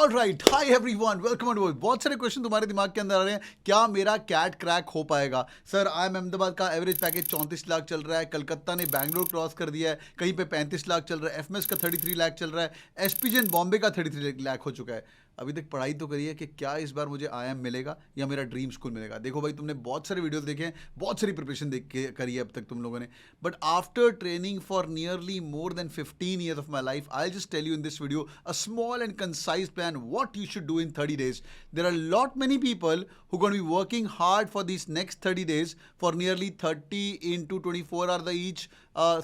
All right, high everyone, welcome on board. बहुत सारे question तुम्हारे दिमाग के अंदर आ रहे हैं, क्या मेरा कैट क्रैक हो पाएगा? सर, आई एम अहमदाबाद का एवरेज पैकेज 34 लाख चल रहा है, कलकत्ता ने बैंगलोर क्रॉस कर दिया है, कहीं पे 35 लाख चल रहा है, एफएमएस का 33 लाख चल रहा है, एसपीजन बॉम्बे का 33 लाख हो चुका है। अभी तक पढ़ाई तो करी है कि क्या इस बार मुझे आईएम मिलेगा या मेरा ड्रीम स्कूल मिलेगा। देखो भाई, तुमने बहुत सारे वीडियोस देखे हैं, बहुत सारी प्रिपरेशन देख के करी है अब तक तुम लोगों ने, but after training for nearly more than 15 years of my life, I'll just tell you in this video a small and concise plan what you should do in 30 days. There are a lot many people who are going to be working hard for these next 30 days for nearly 30 into 24 are the each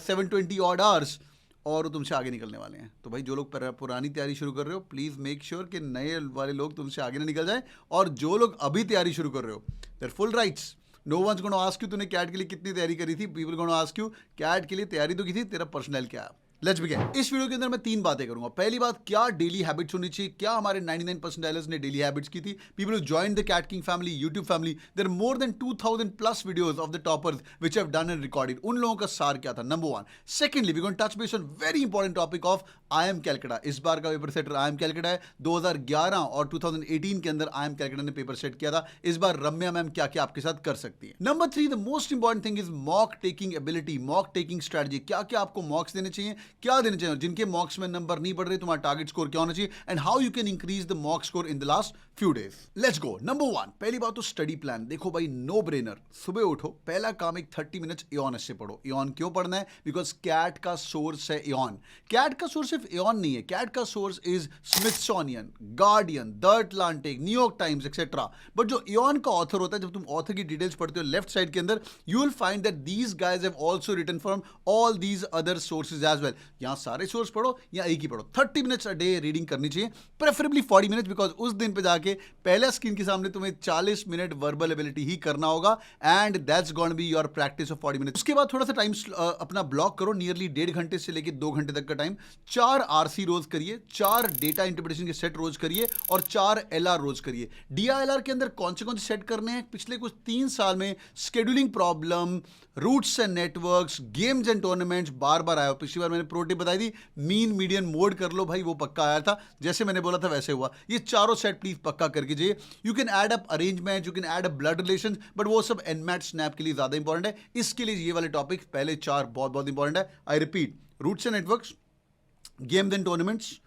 720 odd hours, और तुमसे आगे निकलने वाले हैं। तो भाई, जो लोग पुरानी तैयारी शुरू कर रहे हो, प्लीज़ मेक श्योर कि नए वाले लोग तुमसे आगे ना निकल जाए, और जो लोग अभी तैयारी शुरू कर रहे हो, there full rights. No one's gonna ask you तूने कैट के लिए कितनी तैयारी करी थी। People gonna ask you CAT के लिए तैयारी तो की थी, तेरा पर्सनल क्या है। Let's begin. इस वीडियो के अंदर मैं 3 बातें करूंगा। पहली बात, क्या डेली हैबिट्स होनी चाहिए, क्या हमारे 99% डायलर्स ने डेली हैबिट्स की थी। People who joined the CAT King family YouTube family, there more than 2000 plus videos of the toppers which have done and recorded. उन लोगों का सार क्या था, number 1। Secondly, we going touch base on very important topic of IIM Calcutta. इस बार का paper setter IM Calcutta है। 2011 और 2018 के अंदर आईएम कैलकाटा ने पेपर सेट किया था। इस बार रम्या मैम क्या क्या आपके साथ कर सकती है। Number 3, the most important thing is mock taking ability, mock taking strategy. क्या क्या आपको मॉक्स देने चाहिए, क्या देने चाहिए, जिनके मॉक्स में नंबर नहीं बढ़ रहे, तुम्हारा टारगेट स्कोर क्या होना चाहिए, and how you can increase the mock score in the last few days. Let's go. Number 1, पहली बात तो स्टडी प्लान। देखो भाई, नो ब्रेनर, सुबह उठो, पहला काम एक 30 मिनट्स इयॉन से पढ़ो। इयॉन क्यों पढ़ना है? बिकॉज कैट का सोर्स है इयॉन। कैट का सोर्स सिर्फ इयॉन नहीं है, कैट का source is Smithsonian, guardian, the Atlantic, New York times etcetera. But जो इयॉन का ऑथर होता है, जब तुम ऑथर की डिटेल्स पढ़ते हो लेफ्ट साइड के अंदर, you will find that these guys have also written from all these other sources as well. यहां सारे सोर्स पढ़ो या एक ही पढ़ो। 30 मिनट्स अ डे रीडिंग करनी चाहिए, प्रेफरेबली 40 मिनट्स, बिकॉज उस दिन पे जाके पहले स्क्रीन के सामने तुम्हें 40 मिनट वर्बल एबिलिटी ही करना होगा, and that's gonna be your practice of 40 minutes. उसके बाद थोड़ा सा टाइम अपना ब्लॉक करो, नियरली 1.5 घंटे से लेकर 2 घंटे तक का टाइम। 4 आरसी रोज करिए, 4 डेटा इंटरप्रिटेशन के सेट रोज करिए, और 4 एलआर रोज करिए। डीआईएलआर के अंदर कौन से सेट करने हैं? पिछले कुछ 3 साल में scheduling problem, routes and networks, games and tournaments बार बार आया। पिछली बार मैंने प्रो टिप बताई थी, मीन मीडियन मोड कर लो भाई, वो पक्का आया था, जैसे मैंने बोला था वैसे हुआ। ये चारों सेट प्लीज पक्का करके जाइए। You can add up arrangement, you can add up blood relation, but वो सब एनमैट स्नैप के लिए ज्यादा इंपॉर्टेंट है। इसके लिए ये वाले टॉपिक पहले 4 बहुत बहुत इंपॉर्टेंट है। I repeat, routes and networks, games and tournaments,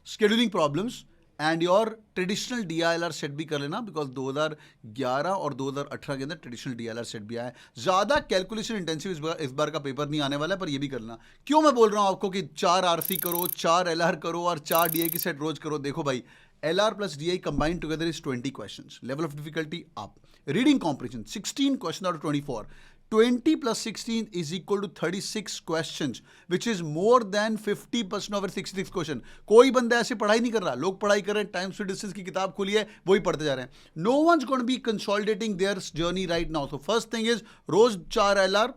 scheduling problems, and your traditional DILR set भी कर लेना, बिकॉज 2011 और 2018 के अंदर ट्रेडिशनल डीआईएलआर सेट भी आया है। ज्यादा कैलकुलेशन इंटेंसिव इस बार का पेपर नहीं आने वाला है, पर ये भी कर लेना। क्यों मैं बोल रहा हूं आपको कि 4 आरसी करो, 4 एलआर करो और 4 डीआई की सेट रोज करो? देखो भाई, LR plus DI combined together is 20 questions. Level of difficulty up. Reading comprehension 16 questions out of 24. 20 plus 16 is equal to 36 questions, which is more than 50% of our 66 question. कोई बंदा ऐसे पढ़ाई नहीं कर रहा, लोग पढ़ाई कर रहे हैं, टाइम्स टू डिस्टेंस की किताब खोली है, वही पढ़ते जा रहे हैं। No one's going to be consolidating their journey right now. So first thing is, रोज 4 LR,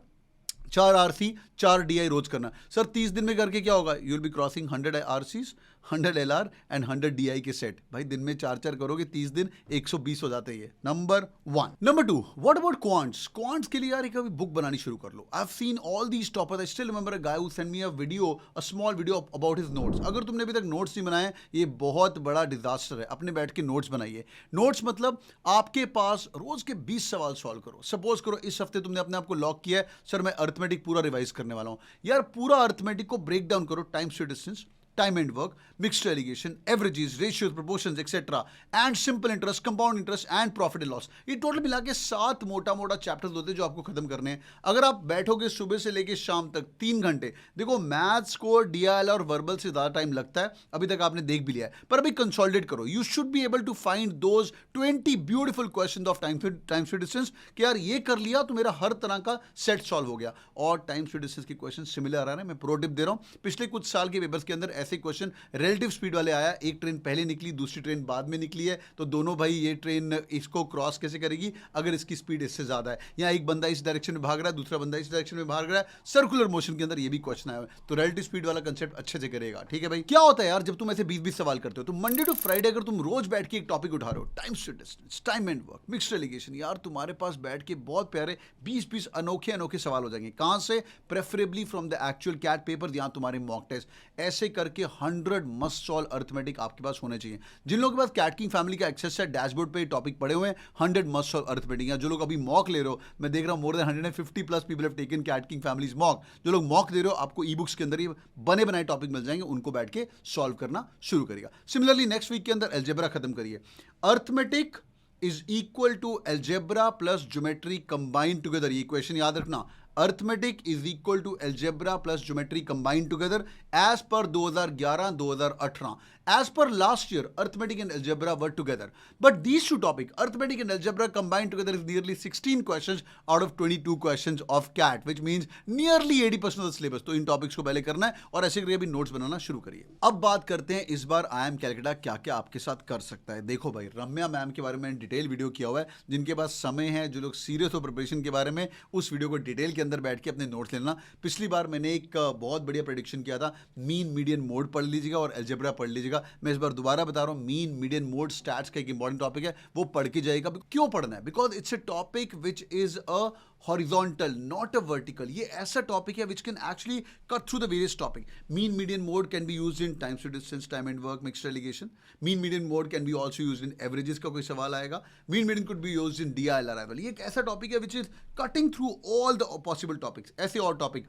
4 आरसी, 4 DI रोज करना। सर 30 दिन में करके क्या होगा? You will be crossing 100 RCs, 100 LR and 100 DI के सेट। भाई, दिन में 4 करोगे, 30 दिन 120 हो जाते हैं। Number 1। Number 2, what about quants? Quants के लिए यार एक बुक बनानी शुरू कर लो। I have seen all these toppers. I still remember a guy who sent me a video, a small video about his notes. अगर तुमने अभी तक नोट्स नहीं बनाए, ये बहुत बड़ा डिजास्टर है। अपने बैठ के नोट्स बनाइए। नोट्स मतलब आपके पास रोज के 20 सवाल सॉल्व करो। सपोज करो इस हफ्ते तुमने अपने आप को लॉक किया है, सर मैं अर्थमेटिक पूरा रिवाइज करने वाला हूं। यार पूरा अर्थमेटिक को ब्रेक डाउन करो, times to distance, time and work, mixed alligation, averages, ratios, proportions, etc. and simple interest, compound interest and profit and loss. ये टोटल मिला के 7 मोटा मोटा चैप्टर्स होते हैं जो आपको खत्म करने हैं। अगर आप बैठोगे सुबह से लेके शाम तक 3 घंटे, देखो मैथ्स को डीआईएल और वर्बल से ज़्यादा टाइम लगता है, अभी तक आपने देख भी लिया है, पर अभी कंसोलिडेट करो। You should be able to find those 20 beautiful question of times to distance कि यार ये कर लिया तो मेरा हर तरह का सेट सॉल्व हो गया। और टाइम्स टू डिस्टेंस के क्वेश्चन सिमिलर आ रहे हैं, मैं प्रो टिप दे रहा हूँ। पिछले कुछ साल के पेपर्स के अंदर ऐसे क्वेश्चन रिलेटिव स्पीड वाले आया, एक ट्रेन पहले निकली, दूसरी ट्रेन बाद में निकली है, तो दोनों भाई ये ट्रेन इसको क्रॉस कैसे करेगी अगर इसकी स्पीड इससे ज्यादा है। या एक बंदा इस डायरेक्शन में भाग रहा है, दूसरा बंदा इस डायरेक्शन में भाग रहा है, सर्कुलर मोशन के अंदर ये भी क्वेश्चन आया है। तो रिलेटिव स्पीड वाला कंसेप्ट अच्छे से करेगा। ठीक है भाई। क्या होता है यार जब तुम ऐसे 20-20 सवाल करते हो, तो मंडे टू फ्राइडे अगर तुम रोज बैठ के एक टॉपिक उठा रहे हो, times to distance, time and work, mixed alligation, यार तुम्हारे पास बैठ के बहुत प्यारे 20-20 अनोखे अनोखे सवाल हो जाएंगे। कहां से? Preferably from the actual CAT paper या तुम्हारे मॉक टेस्ट। ऐसे करके के 100 मस्ट सॉल्व अर्थमेटिक आपके पास होने चाहिए। जिन लोगों के पास कैट किंग फैमिली का एक्सेस है, डैशबोर्ड पे टॉपिक पड़े हुए हैं 100 मस्ट सॉल्व अर्थमेटिक। या जो लोग अभी मॉक ले रहे हो, मैं देख रहा हूं more than 150 plus people have taken CAT King families mock. जो लोग मॉक दे रहे हो, आपको ई बुक्स के अंदर ही बने बनाए टॉपिक मिल जाएंगे, उनको बैठ के सॉल्व करना शुरू करिएगा। सिमिलरली नेक्स्ट वीक के अंदर अलजेब्रा खत्म करिए। Arithmetic is equal to algebra plus geometry combined together. ये क्वेश्चन याद रखना, arithmetic is equal to algebra plus geometry combined together as पर 2011-2018। As per last year, arithmetic and algebra were together. But these two topics, arithmetic and algebra combined together is nearly 16 questions out of 22 questions of CAT, which means nearly 80% of the syllabus. तो इन topics को पहले करना है और ऐसे करके अभी notes बनाना शुरू करिए। अब बात करते हैं इस बार IIM कैलकाटा क्या क्या आपके साथ कर सकता है। देखो भाई, रम्या मैम के बारे में डिटेल वीडियो किया हुआ है। जिनके पास समय है, जो लोग सीरियस हो प्रिपरेशन के बारे में, उस वीडियो को डिटेल के अंदर बैठ के अपने नोट्स लेना। पिछली बार मैंने एक बहुत बढ़िया प्रेडिक्शन किया था, मीन मीडियन मोड पढ़ लीजिएगा और अलजेब्रा पढ़ लीजिएगा। मैं इस बार दोबारा बता रहा हूं, मीन मीडियन मोड स्टैट्स का एक इंपॉर्टेंट टॉपिक है, वो पढ़ के जाएगा। क्यों पढ़ना है? Because it's a topic which is a horizontal, not a vertical. ये ऐसा टॉपिक है which can actually cut through the various topic. Mean median mode can be used in times to distance, time and work, mixed alligation. Mean median mode can be also used in averages का कोई सवाल आएगा। Mean median could be used in DIL arrival. ये एक ऐसा topic है which is cutting through all the possible topics. ऐसे और टॉपिक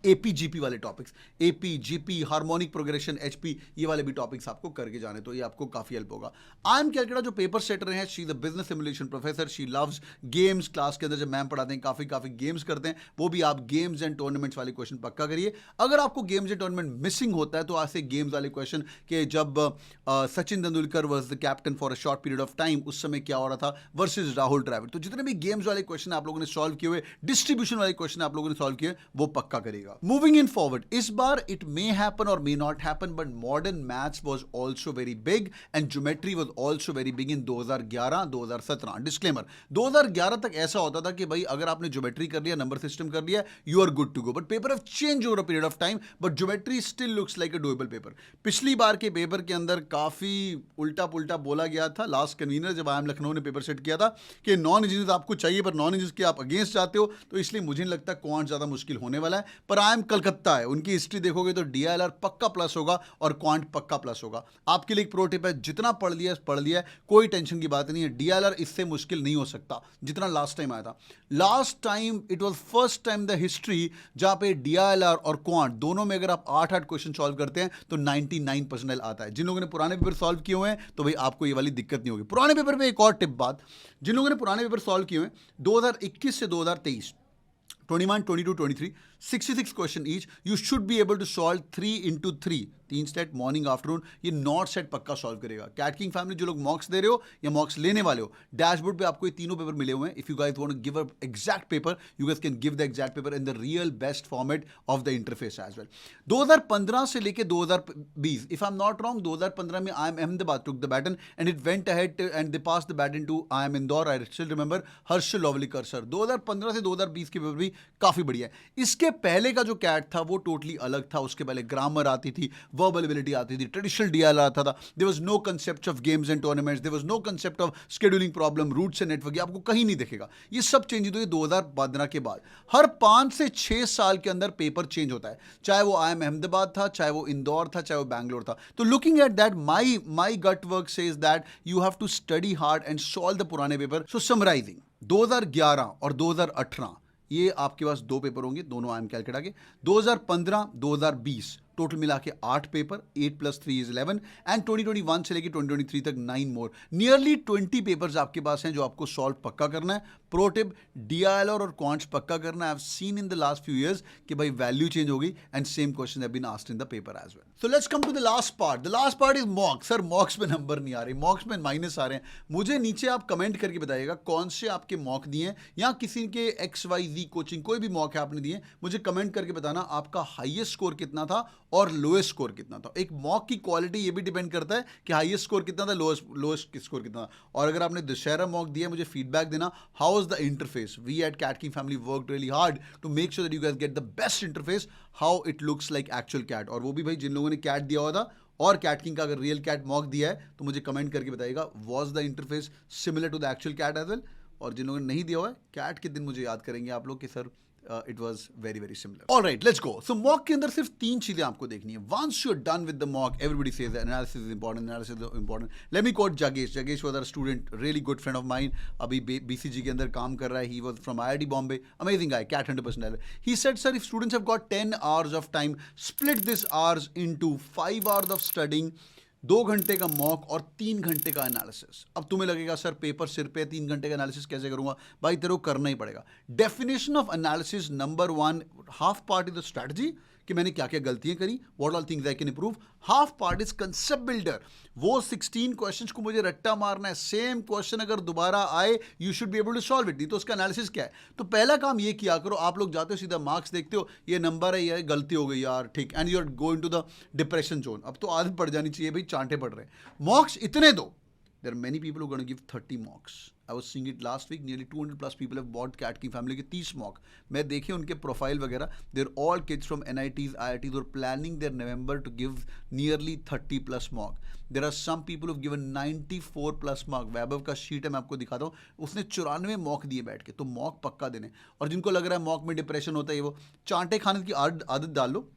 APGP वाले topics, APGP, harmonic progression, HP, ये वाले भी टॉपिक्स आपको करके जाने, तो ये आपको काफी हेल्प होगा। IIM कैलकाटा जो पेपर सेटर हैं, she is a business simulation professor, she loves games. Class के अंदर जब मैम पढ़ाते हैं काफी गेम्स करते हैं, वो भी आप गेम्स एंड टूर्नामेंट्स वाले क्वेश्चन पक्का करिए। अगर आपको गेम्स एंड टूर्नामेंट मिसिंग होता है तो आज से गेम्स वाले क्वेश्चन के जब Sachin Tendulkar was the captain for a short period of time, उस समय क्या हो रहा था वर्सेज राहुल द्रविड़। तो जितने भी गेम्स वाले क्वेश्चन आप लोगों ने सॉल्व किए हुए, डिस्ट्रीब्यूशन वाले क्वेश्चन आप लोगों ने सॉल्व किए, वो पक्का करेगा। मूविंग इन फॉरवर्ड, इस बार it may happen or may not happen, but modern maths was also very big and geometry was also very big in 2011-2017. Disclaimer, 2011 तक ऐसा होता था कि भाई अगर आपने ज्योमेट्री कर लिया, नंबर सिस्टम कर लिया, you are good to go. But paper have changed over a period of time, but geometry still looks like a doable paper. पिछली बार के पेपर के अंदर काफी उल्टा पुल्टा बोला गया था। लास्ट कन्वीनर जब IIM लखनऊ ने पेपर सेट किया था कि नॉन इंजीनियर्स आपको चाहिए पर नॉन इंजीनियर्स के आप अगेंस्ट जाते हो, तो इसलिए मुझे नहीं लगता क्वांट ज्यादा मुश्किल होने वाला है। पर IIM कलकत्ता है, उनकी हिस्ट्री देखोगे तो DILR पक्का प्लस होगा और क्वांट पक्का प्लस होगा। आपके लिए एक प्रो टिप है, जितना पढ़ लिया है, कोई टेंशन की बात नहीं है। DILR इससे मुश्किल नहीं हो सकता जितना लास्ट टाइम आया था। Last time it was first time the history जहां पे DILR और क्वांट दोनों में अगर आप 8-8 क्वेश्चन सॉल्व करते हैं तो 99% आता है। जिन लोगों ने पुराने पेपर सॉल्व किए हुए हैं तो भाई आपको ये वाली दिक्कत नहीं होगी। पुराने पेपर में एक और टिप बात, जिन लोगों ने पुराने पेपर सॉल्व किए हुए 2021 से 2023, 21, 22, 23, 66 question each, you should be able to solve 3 into 3, 3 set morning afternoon, ये नॉट सेट पक्का सॉल्व करेगा। कैट किंग फैमिली जो लोग मॉक्स दे रहे हो या मॉक्स लेने वाले हो, डैशबोर्ड पे आपको ये तीनों पेपर मिले हुए हैं। If you guys want to give a exact paper, you guys can give the exact paper in the real best format of the interface as well. 2015 से लेके 2020, if I am not wrong, 2015 में IIM Ahmedabad took the baton and it went ahead and they pass the baton to IIM Indore. I still remember Harshal Lovalekar sir. 2015 से 2020 के paper भी काफी बढ़िया है। इसके पहले का जो कैट था वो टोटली अलग था। उसके पहले ग्रामर आती थी, वर्बल एबिलिटी आती थी, ट्रेडिशनल DILR आता था। There was no concept of games and tournaments, there was no concept of scheduling problem, routes and network, आपको कहीं नहीं दिखेगा। ये सब चेंज हुए 2015 के बाद। हर 5 से 6 साल के अंदर पेपर चेंज होता है, चाहे वो IIM अहमदाबाद था, चाहे वो इंदौर था, चाहे वो बैंगलोर था। तो looking at that, my gut work says that you have to study hard and solve the पुराने पेपर। सो समराइजिंग, 2011 और 2018 ये आपके पास 2 पेपर होंगे, दोनों IIM कैलकाटा के। 2015, 2020 टोटल मिला के 8 पेपर, 8 + 3 = 11, एंड 2021 से लेके 2023 तक 9 मोर। नियरली 20 पेपर्स आपके पास हैं जो आपको सॉल्व पक्का करना है। प्रो टिप, DILR और क्वांट्स पक्का करना है। I have seen in the last few years कि भाई वैल्यू चेंज हो गई and same question have been asked in the paper as well. So let's come to the last part. The last part is mock. Sir mocks में number नहीं आ रहे, मॉक्स में minus आ रहे हैं। मुझे नीचे आप कमेंट करके बताइएगा कौन से आपके मॉक दिए हैं, या किसी के XYZ कोचिंग कोई भी मॉक है आपने दिए, मुझे कमेंट करके बताना आपका हाईएस्ट स्कोर कितना था और लोएस्ट स्कोर कितना था। एक मॉक की क्वालिटी ये भी डिपेंड करता है कि हाईएस्ट स्कोर कितना था, लोएस्ट स्कोर कितना था। और अगर आपने दशहरा मॉक दिया, मुझे फीडबैक देना, how was the interface. We at CAT King family worked really hard to make sure that you guys get the best interface, how it looks like actual CAT. और वो भी भाई जिन लोगों ने कैट दिया हुआ था और कैट किंग का अगर रियल कैट मॉक दिया है तो मुझे कमेंट करके बताइएगा, was the interface similar to the actual CAT as well. और जिन लोगों ने नहीं दिया हुआ है कैट के दिन, मुझे याद करेंगे आप लोग कि sir it was very very similar. All right, let's go. So mock के अंदर सिर्फ 3 चीजें आपको देखनी है. Once you're done with the mock, everybody says the analysis is important. Let me quote Jagesh was a student, really good friend of mine. अभी BCG के अंदर काम कर रहा है. He was from IIT Bombay. Amazing guy, cat 100%. He said, sir, if students have got 10 hours of time, split this hours into 5 hours of studying, 2 घंटे का mock और 3 घंटे का एनालिसिस. अब तुम्हें लगेगा सर पेपर सिर पे, 3 घंटे का एनालिसिस कैसे करूंगा? भाई तेरे को करना ही पड़ेगा. Definition of analysis number 1, half part is the strategy कि मैंने क्या क्या गलतियां करी, what all things I can improve. Half part is concept builder. वो 16 क्वेश्चंस को मुझे रट्टा मारना है. सेम क्वेश्चन अगर दोबारा आए, you should be able to solve it. नहीं तो उसका एनालिसिस क्या है? तो पहला काम ये किया करो. आप लोग जाते हो सीधा मार्क्स देखते हो, ये नंबर है, ये गलती हो गई यार, ठीक, and you are going to the depression zone. अब तो आदत पड़ जानी चाहिए भाई, चांटे पड़ रहे हैं. मॉक्स इतने दो. There are many people who are going to give 30 mocks. I was seeing it last week. Nearly 200 plus people have bought Cat King family के 30 mock. मैं देखे उनके प्रोफाइल वगैरह. They're all kids from NITs, IITs who are planning their November to give nearly 30 plus mock. There are some people who've given 94 plus mock. वैभव का sheet है, मैं आपको दिखाता हूँ. उसने 94 मॉक दिए बैठ के. तो मॉक पक्का देने. और जिनको लग रहा है मॉक में डिप्रेशन होता है, वो चांटे खाने की आदत डाल लो.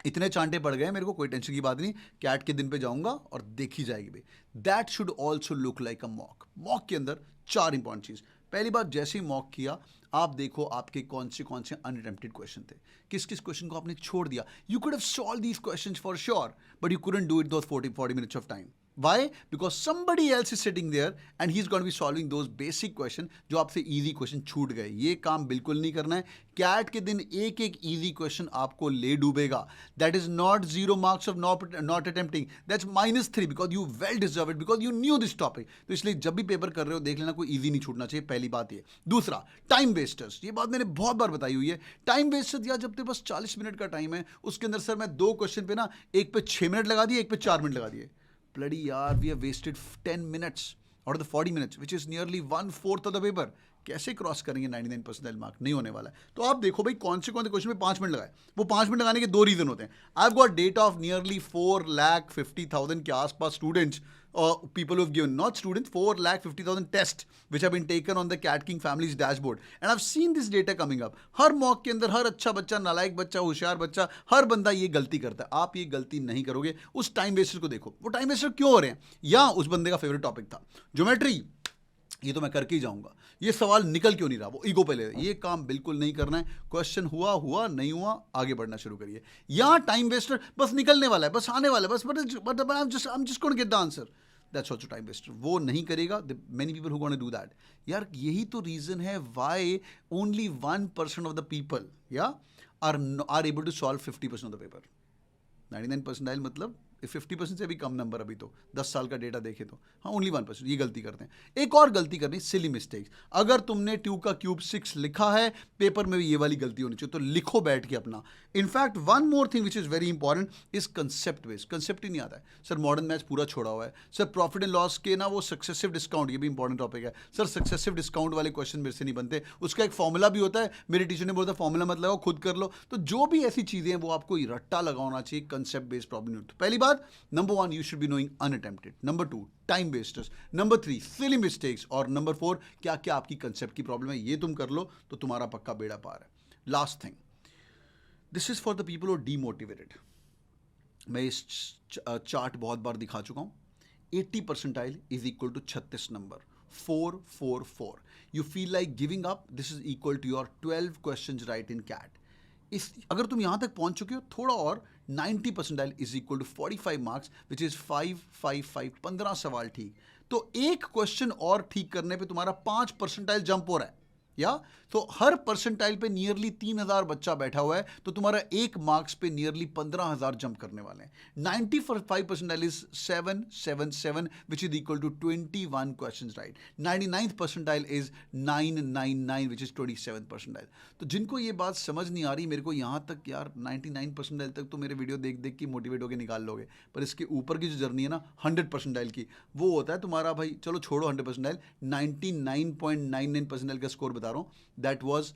इतने चांटे पड़ गए मेरे को, कोई टेंशन की बात नहीं. कैट के दिन पे जाऊंगा और देखी जाएगी भाई. That should also look like a mock. Mock के अंदर 4 इंपॉर्टेंट चीज. पहली बात, जैसे ही मॉक किया, आप देखो आपके कौन से अनअटेम्प्टेड क्वेश्चन थे, किस किस क्वेश्चन को आपने छोड़ दिया. You could have solve these questions for sure, but you couldn't do it those 40 minutes of time. Why? Because somebody else is sitting there and he's going to be solving those basic question जो आपसे easy question छूट गए. ये काम बिल्कुल नहीं करना है. कैट के दिन एक एक easy question आपको ले डूबेगा. That is not 0 marks of not attempting. That's -3 because you well deserve it because you knew this topic. तो इसलिए जब भी पेपर कर रहे हो देख लेना, कोई easy नहीं छूटना चाहिए. पहली बात ये. दूसरा, टाइम वेस्टर्स. ये बात मैंने बहुत बार बताई हुई है. टाइम वेस्टर्स, या जब तेरे पास 40 मिनट का टाइम है, उसके अंदर सर मैं 2 क्वेश्चन पे ना, एक पे 6 मिनट लगा दिए, एक पे 4 मिनट लगा दिए. Bloody yaar, we have wasted 10 minutes out of the 40 minutes, which is nearly 1/4 of the paper. कैसे क्रॉस करेंगे 99% मार्क? नहीं होने वाला है. तो आप देखो भाई, कौन से क्वेश्चन में 5 मिनट लगाए. वो 5 मिनट लगाने के 2 रीजन होते हैं. I have got data of nearly 4,50,000 के आसपास students, people who have given, not students, 4,50,000 tests which have been taken on the Cat King family's dashboard, and I've seen this data coming up. Her mock के अंदर हर अच्छा बच्चा, नालायक बच्चा, होशियार बच्चा, हर बंदा ये गलती करता है. आप ये गलती नहीं करोगे. उस टाइम वेस्टर को देखो, वो टाइम वेस्टर क्यों हो रहे हैं? या उस बंदे का फेवरेट टॉपिक था ज्योमेट्री, ये तो मैं करके ही जाऊंगा, ये सवाल निकल क्यों नहीं रहा, वो ईगो पे ले. ये काम बिल्कुल नहीं करना है. क्वेश्चन हुआ नहीं हुआ, आगे बढ़ना शुरू करिए. यहाँ टाइम वेस्टर बस निकलने वाला है, बस आने वाला है, बस but I am just going to get the answer. That's also time waster. वो नहीं करेगा. Many people who gonna do that. यार यही तो रीजन है why only 1% of the people are able to solve 50% of the paper. 99% मतलब 50% से भी कम नंबर. अभी तो 10 साल का डेटा देखे तो हाँ, ओनली 1% ये गलती करते हैं. एक और गलती करनी, सिली मिस्टेक्स. अगर तुमने 2 का क्यूब 6 लिखा है, पेपर में भी ये वाली गलती होनी चाहिए. तो लिखो बैठ के अपना. In fact one more thing which is very important is concept based. Concept ही नहीं आता है सर. मॉडर्न मैथ्स पूरा छोड़ा हुआ है सर. प्रॉफिट एंड लॉस के ना वो सक्सेसिव डिस्काउंट, ये भी इंपॉर्टेंट टॉपिक है सर. सक्सेसिव डिस्काउंट वाले क्वेश्चन मेरे से नहीं बनते. उसका एक फॉर्मूला भी होता है. मेरे टीचर ने बोला था फॉर्मूला मत लगाओ, खुद कर लो. तो जो भी ऐसी चीजें हैं वो आपको रट्टा लगाना चाहिए. Concept based problem. पहली बात, number 1, you should be knowing unattempted. Number 2, time wasters. Number 3, silly mistakes. और number 4, क्या क्या आपकी कंसेप्ट की प्रॉब्लम है, ये तुम कर लो तो तुम्हारा पक्का बेड़ा पार है. Last thing, this is for the people who are demotivated. मैं इस चार्ट बहुत बार दिखा चुका हूं. 80 percentile is equal to 36 number 444. You feel like giving up. This is equal to your 12 questions right in CAT. अगर तुम यहां तक पहुंच चुके हो, थोड़ा और 90 percentile is equal to 45 marks which is 555. 15 सवाल ठीक. तो एक क्वेश्चन और ठीक करने पे तुम्हारा 5 परसेंटाइल जंप हो रहा है. या तो हर परसेंटाइल पे नियरली 3,000 बच्चा बैठा हुआ है. तो तुम्हारा एक मार्क्स पे नियरली 15,000 जंप करने वाले हैं. 95 percentile is 777 which is equal to 21 question right. 99th percentile is 999 which is 27 percentile. तो जिनको ये बात समझ नहीं आ रही, मेरे को यहाँ तक यार 99 परसेंटाइल तक तो मेरे वीडियो देख देख के मोटिवेट होकर निकाल लोगे. पर इसके ऊपर की जो जर्नी है ना 100 परसेंटाइल की, वो होता है तुम्हारा भाई. चलो छोड़ो 100 परसेंटाइल, 99.99 परसेंटाइल का स्कोर बता रहा हूं. That was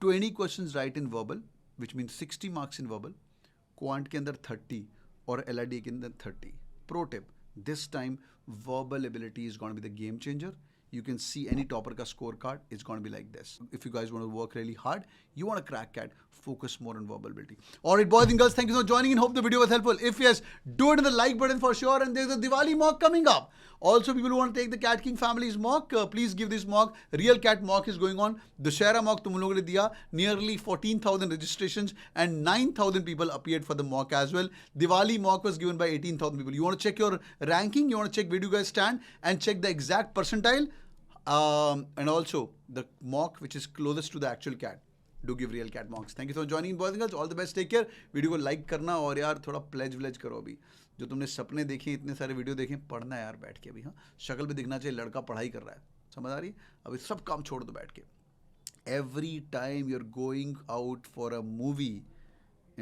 20 questions right in verbal, which means 60 marks in verbal. Quant के अंदर 30 और LRD के अंदर 30. Pro tip: this time verbal ability is going to be the game changer. you can see any topper ka scorecard. It's going to be like this. If you guys want to work really hard, you want to crack CAT, focus more on verbal ability. All right, boys and girls, thank you for joining in. Hope the video was helpful. If yes, do it in the like button for sure. And there's a Diwali mock coming up. Also, people who want to take the Cat King family's mock, please give this mock. Real cat mock is going on. Dussehra mock tum logon ne diya. Nearly 14,000 registrations and 9,000 people appeared for the mock as well. Diwali mock was given by 18,000 people. You want to check your ranking, you want to check where you guys stand and check the exact percentile. And also the mock which is closest to the actual cat. Do give real cat mocks. Thank you for joining, boys and girls. All the best. Take care. Video को like करना और यार थोड़ा pledge व्लेज करो अभी. जो तुमने सपने देखे, इतने सारे वीडियो देखे, पढ़ना है यार बैठ के अभी. हाँ, शक्ल पे दिखना चाहिए लड़का पढ़ाई कर रहा है. समझ आ रही? अभी सब काम छोड़ दो बैठ के. Every time you're going out for a movie,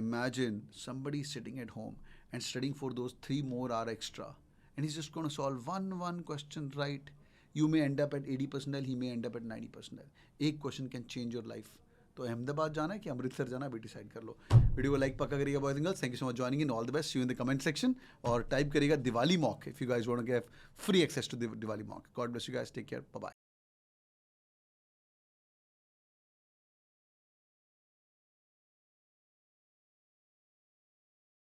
imagine somebody sitting at home and studying for those 3 more hours extra, and he's just going to solve one question right. You may end up at 80 percentile, he may end up at 90 percentile. एक question can change your life. तो अहमदाबाद जाना है कि अमृतसर जाना है, अभी decide कर लो. Video को लाइक पक्का करिएगा boys and girls. Thank you so much joining in. All the best. See you in the comment section और टाइप करिएगा Diwali mock if you guys want to get free access to Diwali mock. God bless you guys. Take care. Bye bye.